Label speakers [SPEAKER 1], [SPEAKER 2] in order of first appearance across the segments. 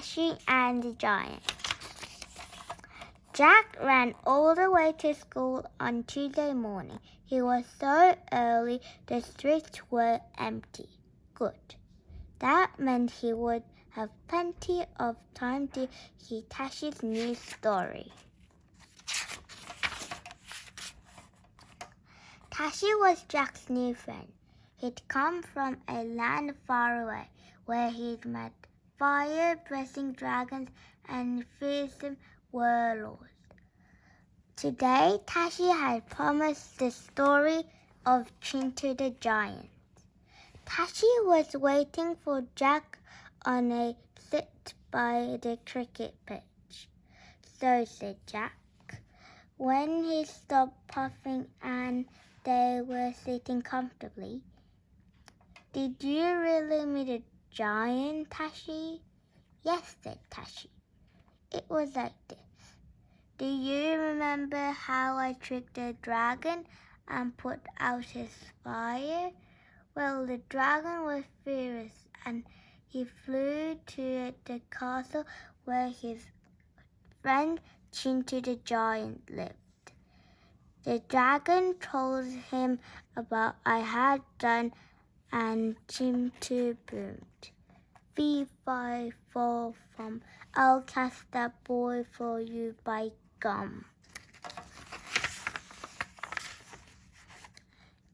[SPEAKER 1] Tashi and the Giant. Jack ran all the way to school on Tuesday morning. He was so early the streets were empty. Good. That meant he would have plenty of time to hear Tashi's new story. Tashi was Jack's new friend. He'd come from a land far away, where he'd met fire-breathing dragons and fearsome warlords. Today, Tashi had promised the story of Chintu the Giant. Tashi was waiting for Jack on a sit by the cricket pitch. So said Jack, when he stopped puffing and they were sitting comfortably. Did you really meet a giant, Tashi? Yes, said Tashi. It was like this. Do you remember how I tricked the dragon and put out his fire? Well, the dragon was furious and he flew to the castle where his friend Chintu the Giant lived. The dragon told him about I had done, and Chintu boomed. Fee, fi, fo, fum, I'll cast that boy for you by gum.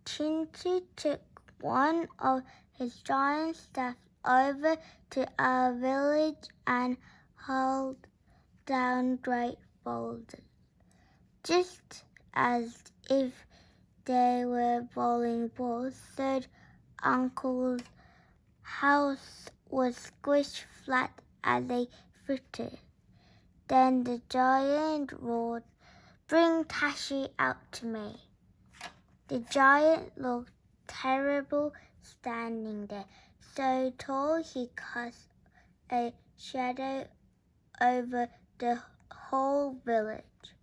[SPEAKER 1] Chintu took one of his giant staffs over to our village and hurled down great boulders, just as if they were bowling balls. Third Uncle's house was squished flat as a fritter. Then the giant roared, "Bring Tashi out to me." The giant looked terrible standing there, so tall he cast a shadow over the whole village.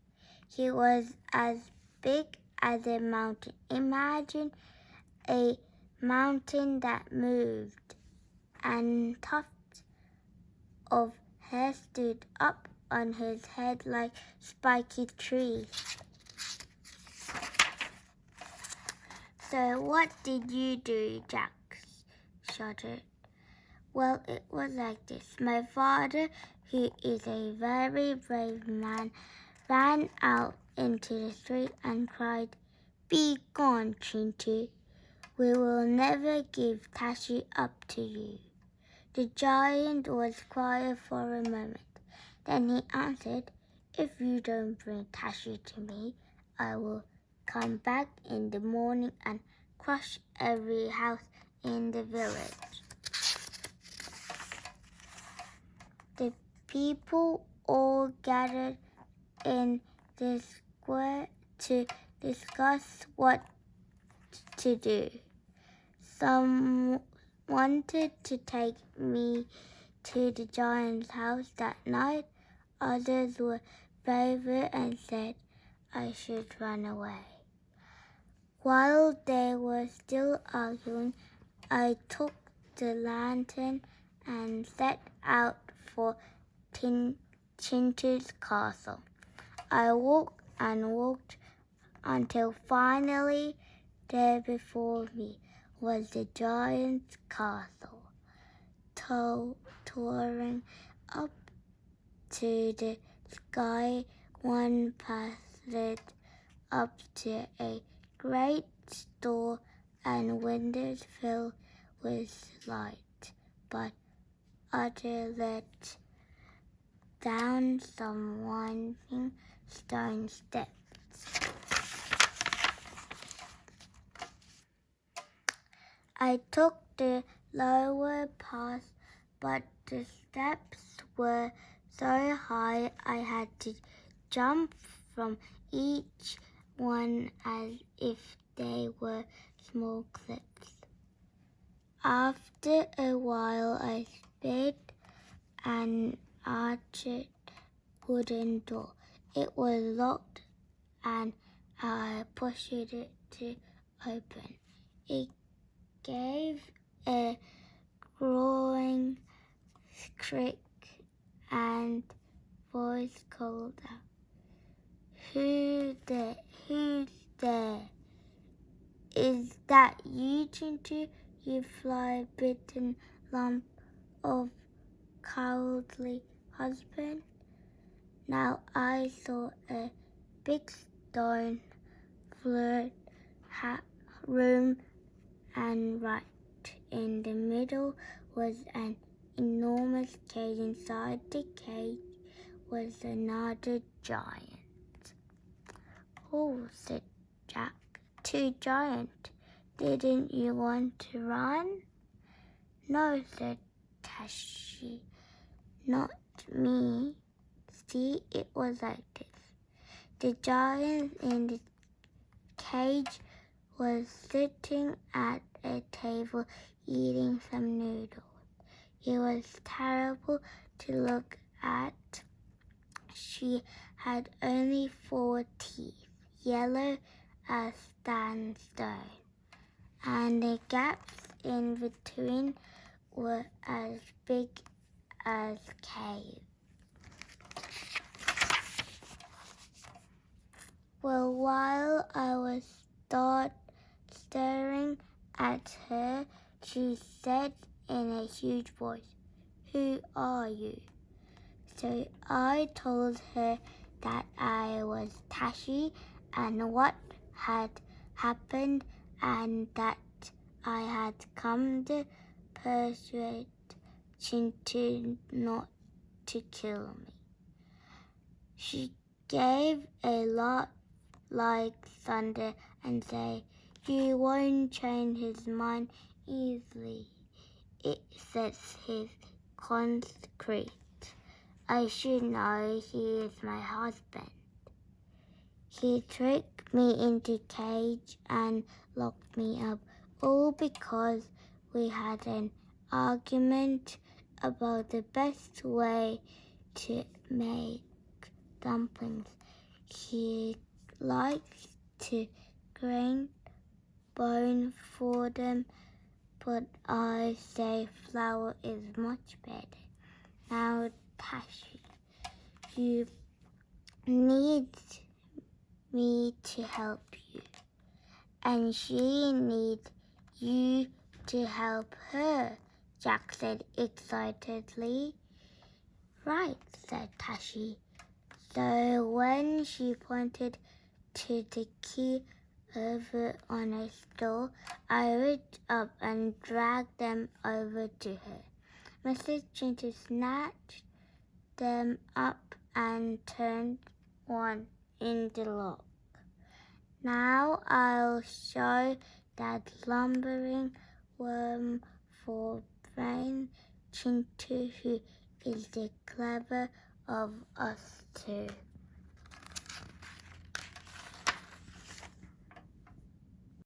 [SPEAKER 1] He was as big as a mountain. Imagine a mountain that moved, and tufts of hair stood up on his head like spiky trees. So what did you do, Jack shuddered. Well, it was like this. My father, who is a very brave man, ran out into the street and cried, "Be gone, Chintu. We will never give Tashi up to you." The giant was quiet for a moment. Then he answered, "If you don't bring Tashi to me, I will come back in the morning and crush every house in the village." The people all gathered in the square to discuss what to do. Some wanted to take me to the giant's house that night. Others were braver and said I should run away. While they were still arguing, I took the lantern and set out for Chintu's castle. I walked and walked until finally there before me was the giant's castle, towering up to the sky. One path led up to a great store and windows filled with light, but other led down some winding stone steps. I took the lower path, but the steps were so high I had to jump from each one as if they were small cliffs. After a while I sped an arched wooden door. It was locked and I pushed it to open. It gave a growling creak and voice called out, Who's there? Is that you, Chintu, you fly-bitten lump of cowardly husband? Now I saw a big stone floor room, and right in the middle was an enormous cage. Inside the cage was another giant. Oh, said Jack, too giant. Didn't you want to run? No, said Tashi, not me. See, it was like this. The giant in the cage was sitting at a table eating some noodles. He was terrible to look at. She had only 4 teeth, yellow as sandstone, and the gaps in between were as big as caves. Well, while I was staring at her, she said in a huge voice, Who are you? So I told her that I was Tashi and what had happened, and that I had come to persuade Chintu not to kill me. She gave a laugh like thunder and said, You won't change his mind easily. It sets his concrete. I should know he is my husband. He tricked me into a cage and locked me up, all because we had an argument about the best way to make dumplings. He likes to grind bone for them, but I say flour is much better. Now, Tashi, you need me to help you, and she needs you to help her, Jack said excitedly. Right, said Tashi. So when she pointed to the key over on a stool, I reached up and dragged them over to her. Mrs. Chintu snatched them up and turned one in the lock. Now I'll show that lumbering worm for brain Chintu who is the clever of us two.